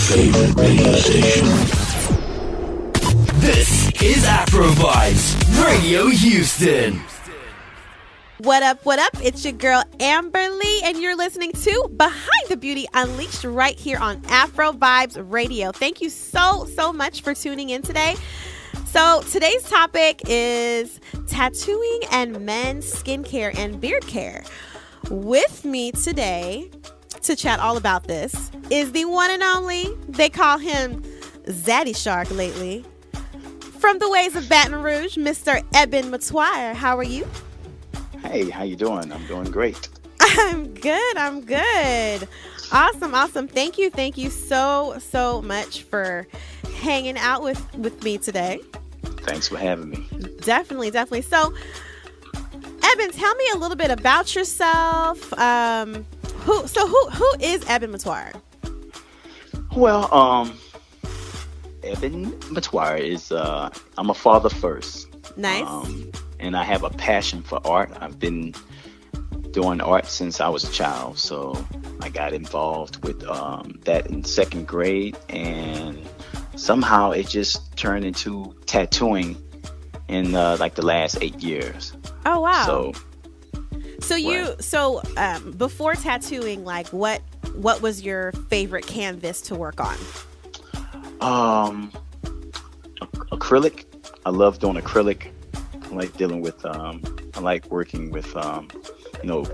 favorite radio station. This is Afro Vibes Radio Houston. What up, what up? It's your girl Amberly, and you're listening to Behind the Beauty Unleashed right here on Afro Vibes Radio. Thank you so much for tuning in today. So today's topic is tattooing and men's skincare and beard care. With me today to chat all about this is the one and only, they call him Zaddy Shark lately, from the ways of Baton Rouge, Mr. Ebon Metoyer. How are you? Hey, how you doing? I'm doing great. I'm good. Awesome. Thank you so much for hanging out with me today. Thanks for having me. Definitely. So, Ebon, tell me a little bit about yourself. Who is Ebon Metoyer? Well, Ebon Metoyer is I'm a father first. Nice. And I have a passion for art. I've been doing art since I was a child. So I got involved with that in second grade, and somehow it just turned into tattooing in like the last 8 years. Oh wow. So before tattooing, like what was your favorite canvas to work on? Acrylic. I love doing acrylic. I like dealing with I like working with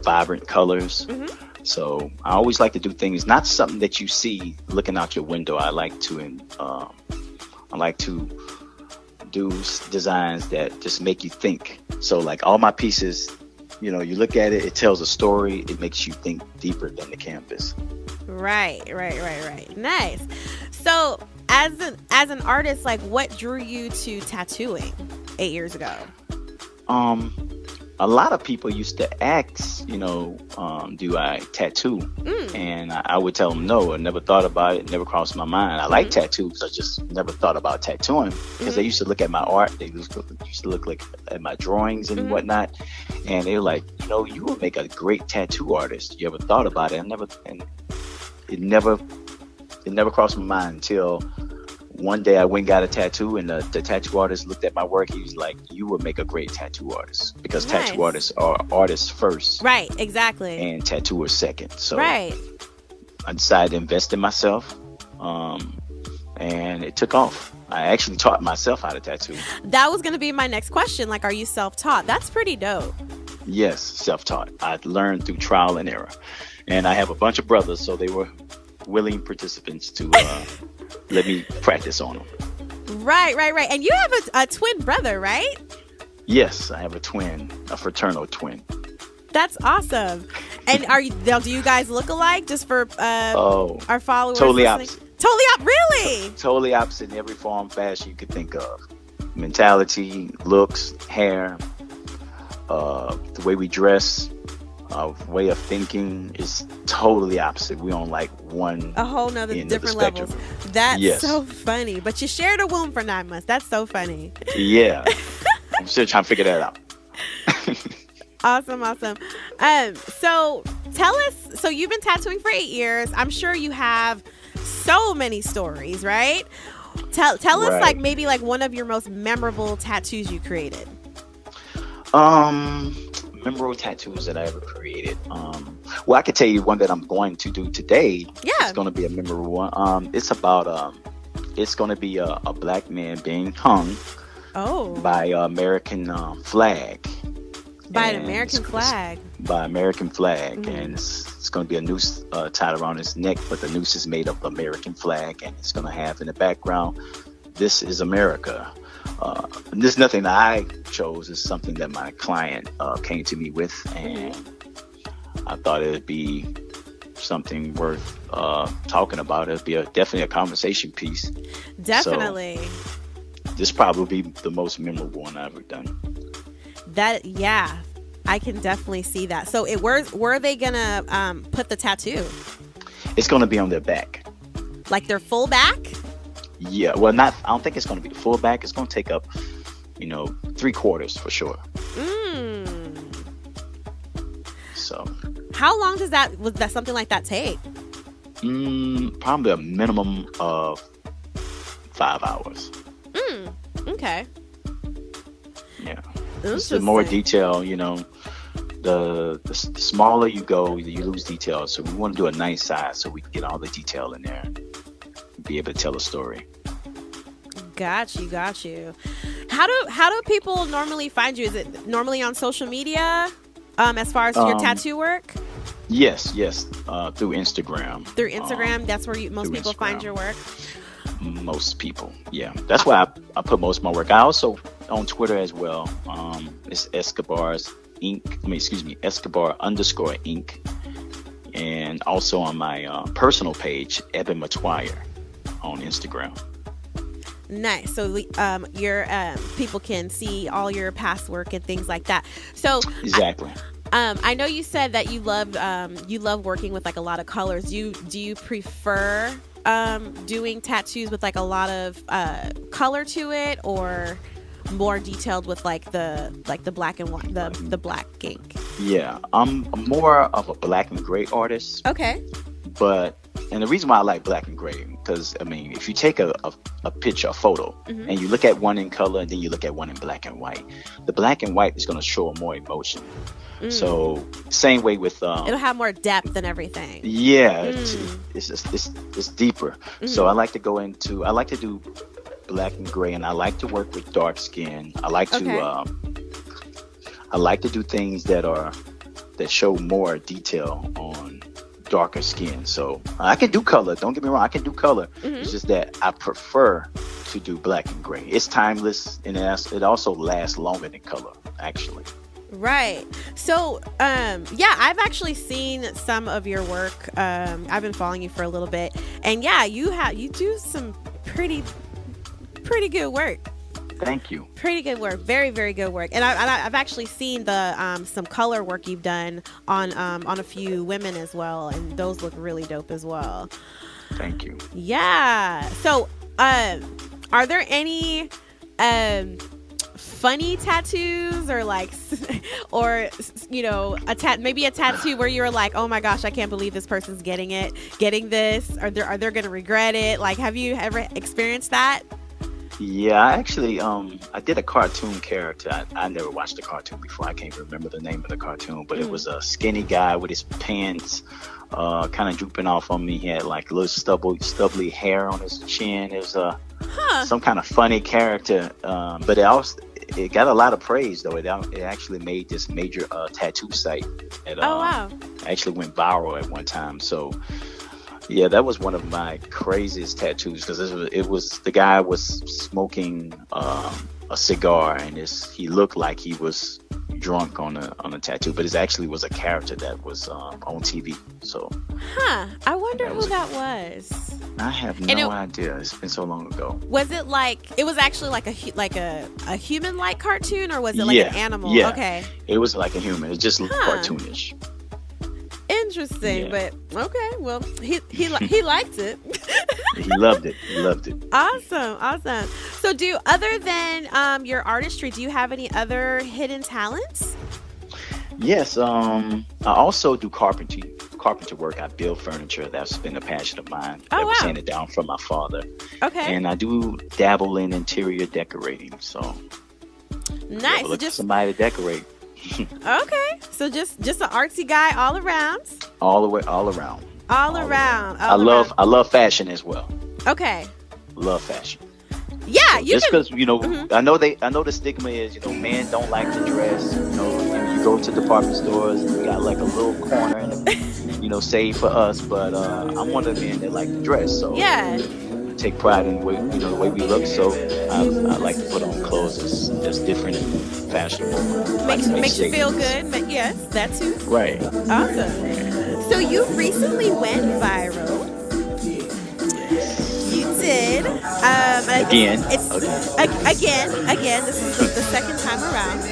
vibrant colors. Mm-hmm. So I always like to do things, not something that you see looking out your window. I like to do designs that just make you think. So like all my pieces, you look at it, it tells a story. It makes you think deeper than the canvas. Right. Nice. So as an artist, like what drew you to tattooing 8 years ago? A lot of people used to ask, do I tattoo? And I would tell them no. I never thought about it. Never crossed my mind. I like tattoos. I just never thought about tattooing because they used to look at my art. They used to look like at my drawings and whatnot. And they were like, you would make a great tattoo artist. You ever thought about it? It never crossed my mind until one day I went and got a tattoo, and the tattoo artist looked at my work. He was like, you would make a great tattoo artist, because tattoo artists are artists first. Right, exactly. And tattooers second. So right. I decided to invest in myself, and it took off. I actually taught myself how to tattoo. That was going to be my next question. Like, are you self-taught? That's pretty dope. Yes, self-taught. I learned through trial and error. And I have a bunch of brothers, so they were willing participants to let me practice on them. Right. And you have a twin brother, right? Yes, I have a fraternal twin. That's awesome. And do you guys look alike? Just for our followers? Totally listening? opposite. Really? Totally opposite in every form, fashion you could think of. Mentality, looks, hair, the way we dress, way of thinking is totally opposite. We on like a whole nother different levels. That's so funny. But you shared a womb for 9 months. That's so funny. Yeah. I'm still trying to figure that out. Awesome. So tell us, so you've been tattooing for 8 years. I'm sure you have so many stories, right? Tell us like maybe like one of your most memorable tattoos you created. Memorable tattoos that I ever created. Well, I could tell you one that I'm going to do today. Yeah. It's going to be a memorable one. It's about it's going to be a black man being hung by American flag. By an American flag. By American flag. And it's going to be a noose tied around his neck, but the noose is made of American flag, and it's going to have in the background, "This is America." And this is nothing that I chose. It's something that my client came to me with, and I thought it would be something worth talking about. It would be definitely a conversation piece. Definitely. So, this probably be the most memorable one I've ever done. I can definitely see that. So where are they gonna put the tattoo? It's gonna be on their back. Like their full back? Yeah, well, I don't think it's going to be the full back. It's going to take up, 3/4 for sure. So how long does that something like that take? Probably a minimum of 5 hours. Okay. Yeah. Just the more detail, the smaller you go, you lose detail. So we want to do a nice size so we can get all the detail in there and be able to tell a story. Got you. How do people normally find you? Is it normally on social media, as far as your tattoo work? Yes, through Instagram. Through Instagram, that's where most people find your work. Most people, yeah. That's why I put most of my work. I also on Twitter as well. It's Escobar's Inc. Escobar _Inc. And also on my personal page, Ebon Metoyer on Instagram. Nice. So your people can see all your past work and things like that. So exactly. I know you said that you love working with like a lot of colors. Do you prefer doing tattoos with like a lot of color to it, or more detailed with like the black and white, the black ink? Yeah, I'm more of a black and gray artist. Okay. And the reason why I like black and gray, because if you take a picture, a photo, mm-hmm. and you look at one in color and then you look at one in black and white, the black and white is going to show more emotion. So same way with it'll have more depth and everything. Yeah, it's deeper. Mm-hmm. So I like to do black and gray, and I like to work with dark skin. I like to do things that show more detail on darker skin. So I can do color, don't get me wrong, I can do color. Mm-hmm. It's just that I prefer to do black and gray. It's timeless, and it also lasts longer than color, actually. Right. So, I've actually seen some of your work. I've been following you for a little bit, and you do some pretty good work. Thank you. Pretty good work. Very, very good work. And I've actually seen the some color work you've done on a few women as well, and those look really dope as well. Thank you. Yeah. So, are there any funny tattoos, or like, or maybe a tattoo where you're like, oh my gosh, I can't believe this person's getting this, or are they gonna regret it? Like, have you ever experienced that? Yeah, I actually I did a cartoon character. I never watched the cartoon before. I can't remember the name of the cartoon, but it was a skinny guy with his pants kind of drooping off on me. He had like a little stubbly hair on his chin. It was some kind of funny character, but it got a lot of praise though. It actually made this major tattoo site. Wow! Actually went viral at one time. So yeah, that was one of my craziest tattoos, because it was the guy was smoking a cigar, and he looked like he was drunk on a tattoo, but it actually was a character that was on TV. So I wonder who that was. I have no idea. It's been so long ago. Was it like, it was actually like a human-like cartoon, or was it like an animal? Yeah. Okay. It was like a human. It just looked cartoonish. Interesting, but okay. Well, he liked it. He loved it. Awesome. So, other than your artistry, do you have any other hidden talents? Yes. I also do carpenter work. I build furniture. That's been a passion of mine. That was handed down from my father. Okay. And I do dabble in interior decorating. So nice. Look for somebody to decorate. Okay, so just an artsy guy all around. All around. I love fashion as well. Okay. Love fashion. Yeah, just because mm-hmm. I know the stigma is men don't like to dress. You go to department stores and you got like a little corner and saved for us. But I'm one of the men that like to dress. So yeah. Take pride in the way we look, so I like to put on clothes that's different and fashionable. Makes you feel good, but yes, that too. Right. Awesome. So you recently went viral. You did. Again. Again. This is the second time around.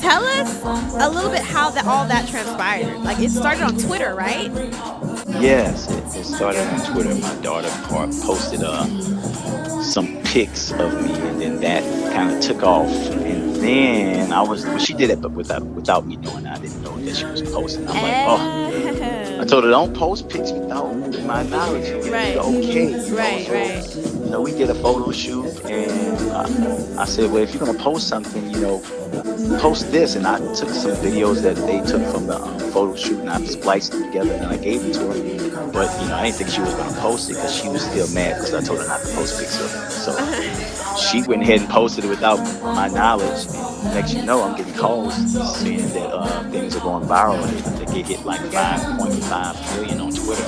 Tell us a little bit how all that transpired. Like, it started on Twitter, right? Yes, it started on Twitter. My daughter posted some pics of me, and then that kind of took off. And then she did it, but without me knowing. I didn't know that she was posting. I'm like, I told her, don't post pics without my knowledge. Right. Okay. Right. We did a photo shoot, and I said, well, if you're gonna post something, post this. And I took some videos that they took from the photo shoot, and I spliced them together, and I gave it to her. But I didn't think she was gonna post it because she was still mad because I told her not to post pics of it. So she went ahead and posted it without my knowledge. And next you know, I'm getting calls saying that things are going viral, and they get hit like 5.5 million on Twitter.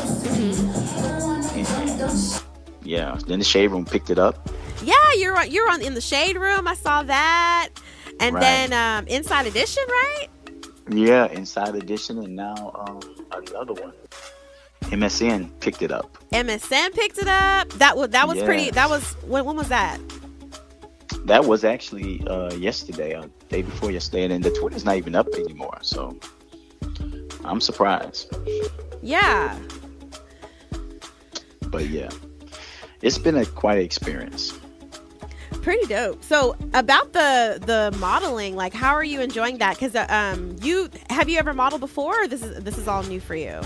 And yeah, then the Shade Room picked it up. Yeah, you're on in the Shade Room. I saw that, and then Inside Edition, right? Yeah, Inside Edition, and now another one. MSN picked it up. MSN picked it up. That was pretty. That was when was that? That was actually yesterday, day before yesterday, and then the Twitter's not even up anymore. So I'm surprised. Yeah. But yeah, it's been quite an experience. Pretty dope. So about the modeling, like, how are you enjoying that? Because have you ever modeled before, or this is all new for you?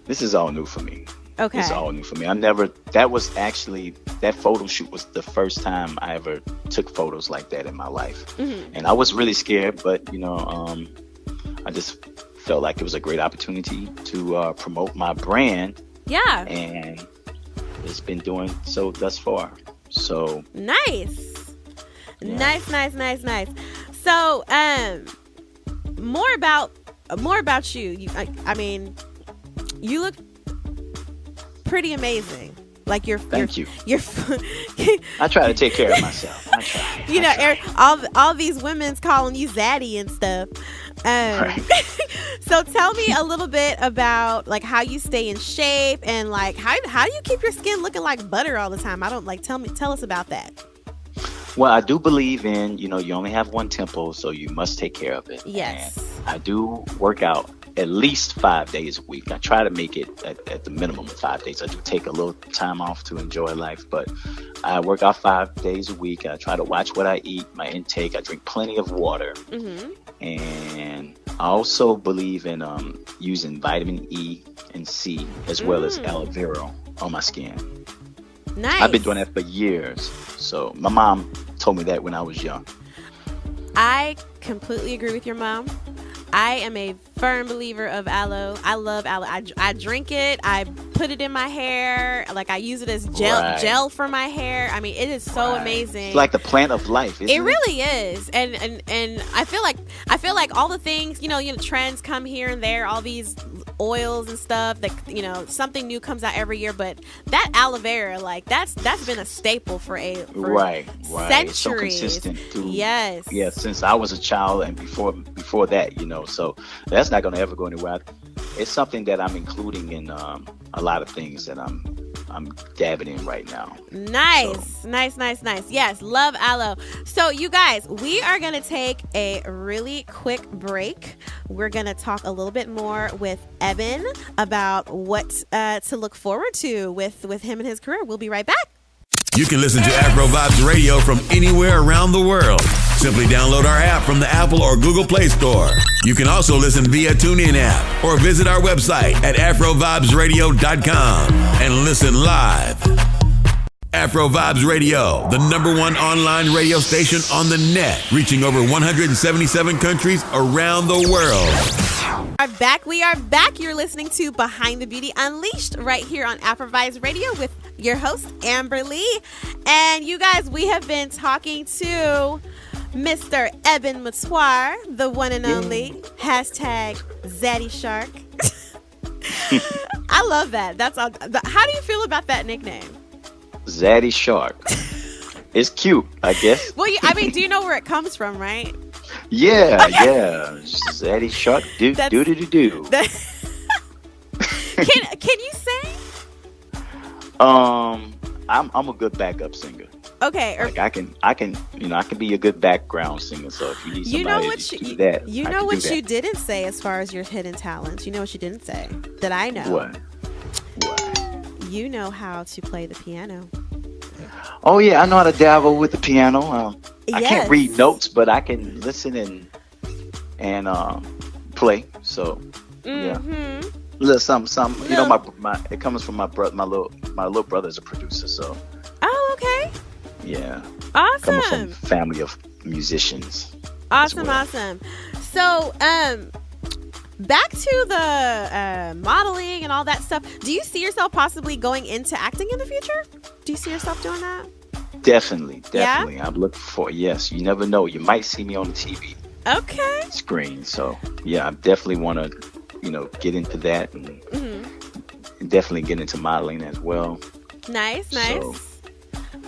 This is all new for me. Okay. It's all new for me. That photo shoot was the first time I ever took photos like that in my life. Mm-hmm. And I was really scared, but I just felt like it was a great opportunity to promote my brand. Yeah. And it's been doing so thus far. So nice. Yeah. Nice. So more about you. I mean, you look pretty amazing. Like Thank you. You're I try to take care of myself. I try. All these women's calling you Zaddy and stuff. Right. So tell me a little bit about like how you stay in shape, and like how do you keep your skin looking like butter all the time? I don't like tell us about that. Well, I do believe in, you only have one temple, so you must take care of it. Yes. And I do work out at least 5 days a week. I try to make it at the minimum of 5 days. I do take a little time off to enjoy life, but I work out 5 days a week. I try to watch what I eat, my intake. I drink plenty of water. Mm-hmm. And I also believe in using vitamin E and C as well as aloe vera on my skin. Nice. I've been doing that for years. So my mom told me that when I was young. I completely agree with your mom. I am a firm believer of aloe. I love aloe. I drink it. I put it in my hair. Like, I use it as gel for my hair. I mean, it is so amazing. It's like the plant of life, isn't it? It really is. And I feel like all the things, trends come here and there, all these oils and stuff that, something new comes out every year, but that aloe vera, like, that's been a staple for right. centuries. It's so consistent too. Yes. Yeah, since I was a child and before that, so that's not going to ever go anywhere. It's something that I'm including in a lot of things that I'm dabbing in right now. Nice. Yes, love aloe. So you guys, we are going to take a really quick break. We're going to talk a little bit more with Ebon about what to look forward to with him and his career. We'll be right back. You can listen to Afro Vibes Radio from anywhere around the world. Simply download our app from the Apple or Google Play Store. You can also listen via TuneIn app or visit our website at AfroVibesRadio.com and listen live. Afro Vibes Radio, the #1 online radio station on the net, reaching over 177 countries around the world. We are back. You're listening to Behind the Beauty Unleashed right here on Afro Vibes Radio with your host, Amber Lee. And you guys, we have been talking to Mr. Ebon Metoyer, the one and only #Zaddy Shark. I love that. How do you feel about that nickname? Zaddy Shark. It's cute, I guess. Well, do you know where it comes from, right? Yeah. Zaddy Shark, do. Can you sing? I'm a good backup singer. Okay. Like I can be a good background singer. So if you need somebody to do that, you know what you didn't say as far as your hidden talents. You know what you didn't say that I know. What? You know how to play the piano. Oh yeah, I know how to dabble with the piano. I Yes. can't read notes, but I can listen and play. So yeah. Little some. You know, my it comes from my little brother is a producer, so. Oh, okay. Yeah. Awesome. Coming from family of musicians. Awesome, well. awesome. So, back to the modeling and all that stuff. Do you see yourself possibly going into acting in the future? Do you see yourself doing that? Definitely. Yeah? I'm looking for. Yes, you never know. You might see me on the TV screen. So yeah, I definitely want to, get into that and definitely get into modeling as well. Nice. So,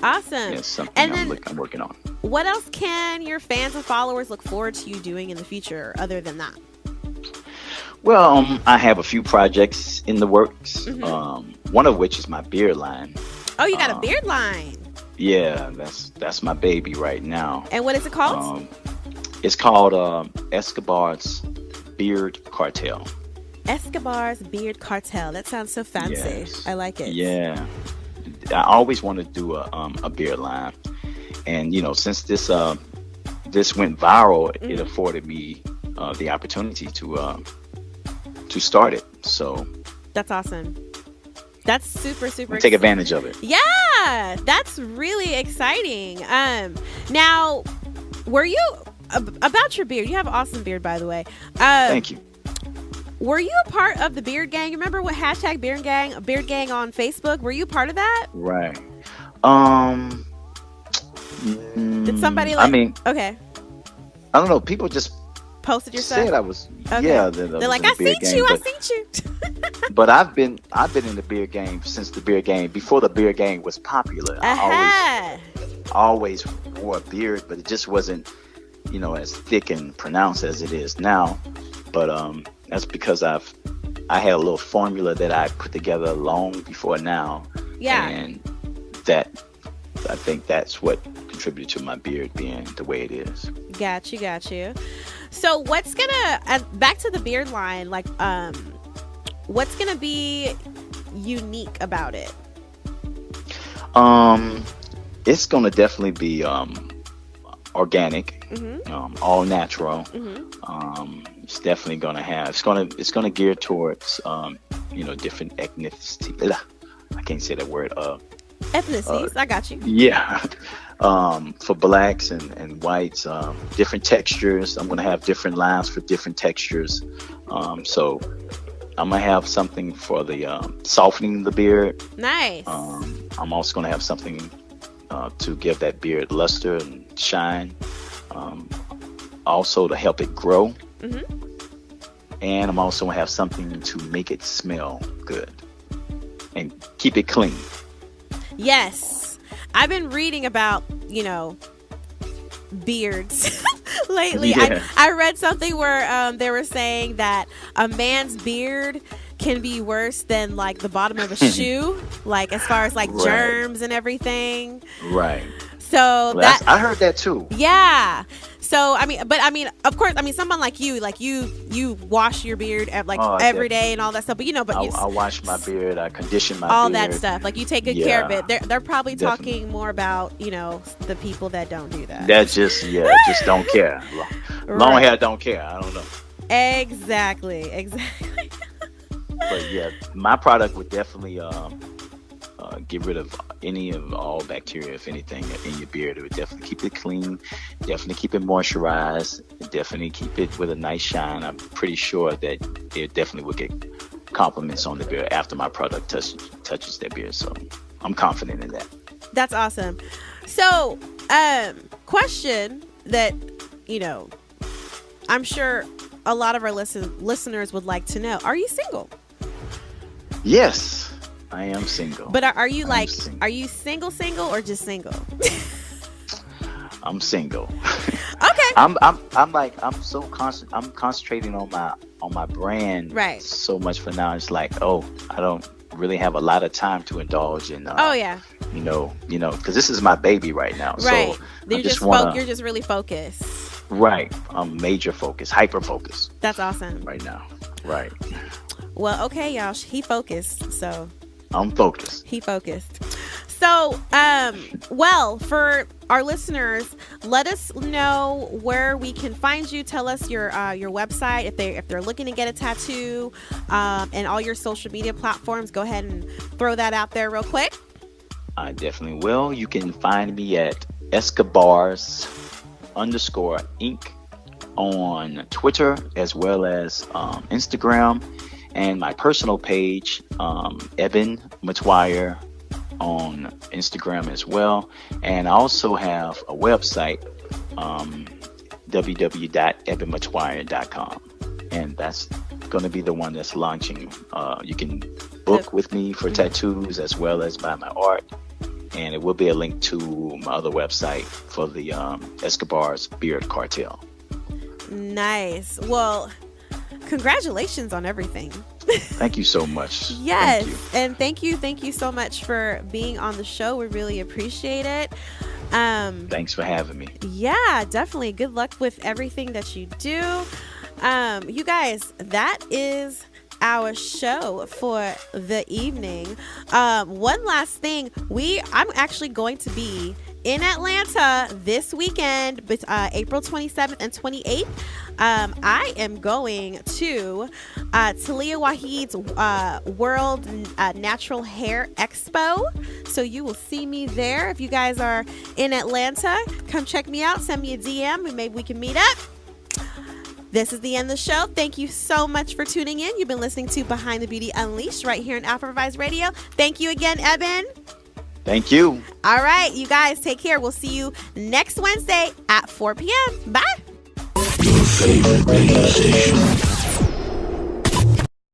Awesome. yeah, something And I'm working on. what else can your fans and followers look forward to you doing in the future other than that? Well, I have a few projects in the works. One of which is my beard line. Oh, you got a beard line. Yeah, that's my baby right now. And what is it called? It's called Escobar's Beard Cartel. Escobar's Beard Cartel. That sounds so fancy. Yes. I like it. Yeah, I always wanted to do a beard line, and since this went viral, it afforded me the opportunity to start it. So That's awesome. That's super take advantage of it. Yeah, that's really exciting. Now, were you about your beard? You have an awesome beard, by the way. Thank you. Were you a part of the beard gang? Remember what hashtag beard gang on Facebook? Were you part of that? Right. Did somebody okay, I don't know. People just posted your stuff? said I was. Okay. Yeah, They're was like, in I the beard seen gang, you. but- I seen you. But I've been in the beer game since the beer game, before the beer game was popular. I always wore a beard, but it just wasn't, as thick and pronounced as it is now. But that's because I had a little formula that I put together long before now. Yeah. And that, I think that's what contributed to my beard being the way it is. Got you. So what's gonna back to the beard line? Like, what's gonna be unique about it? It's gonna definitely be organic, all natural. It's definitely gonna have. It's gonna gear towards different ethnicity. I can't say that word. Ethnicities. I got you. Yeah. For blacks and whites, different textures. I'm gonna have different lines for different textures. So I'm gonna have something for the softening the beard. Nice. I'm also gonna have something to give that beard luster and shine. Also to help it grow. And I'm also gonna have something to make it smell good and keep it clean. Yes. I've been reading about, beards lately. Yeah. I read something where they were saying that a man's beard can be worse than like the bottom of a shoe, like as far as like Right. germs and everything. Right. So Well, I heard that too. yeah. So of course, someone like you wash your beard every day and all that stuff. But I wash my beard. I condition my all beard. that stuff. Like you take good care of it. They're probably talking more about the people that don't do that. That just don't care. Long Right. hair don't care. I don't know. Exactly. But yeah, my product would definitely get rid of any of all bacteria, if anything, in your beard. It would definitely keep it clean, definitely keep it moisturized, definitely keep it with a nice shine. I'm pretty sure that it definitely would get compliments on the beard after my product touches their beard. So I'm confident in that. That's awesome. So, question that, I'm sure a lot of our listeners would like to know. Are you single? Yes, I am single. But are you single. are you single or just single? I'm single. Okay. I'm so constant. I'm concentrating on my brand Right. so much for now. It's like, I don't really have a lot of time to indulge in. Oh yeah. Because this is my baby right now. Right. So You're just really focused. Right. I'm major focused, hyper focused That's awesome. right now. Right. Well, okay, y'all. He focused. So I'm focused. he focused. So, well, for our listeners, let us know where we can find you. Tell us your website if they're looking to get a tattoo, and all your social media platforms. Go ahead and throw that out there real quick. I definitely will. You can find me at Escobars_Inc. on Twitter as well as Instagram, and my personal page, Ebon Metoyer, on Instagram as well. And I also have a website, www.ebonmetoyer.com, and that's going to be the one that's launching. You can book with me for tattoos as well as buy my art, and it will be a link to my other website for the Escobar's Beard Cartel. Nice. Well, congratulations on everything. Thank you so much. Yes. Thank you so much for being on the show. We really appreciate it. Thanks for having me. Yeah, definitely. Good luck with everything that you do. You guys, that is our show for the evening. One last thing, I'm actually going to be in Atlanta this weekend, April 27th and 28th. I am going to Talia Wahid's World Natural Hair Expo. So you will see me there. If you guys are in Atlanta, come check me out. Send me a DM and maybe we can meet up. This is the end of the show. Thank you so much for tuning in. You've been listening to Behind the Beauty Unleashed right here on Afro-Vibes Radio. Thank you again, Ebon. Thank you. All right, you guys, take care. We'll see you next Wednesday at 4 p.m. Bye. Your favorite radio station.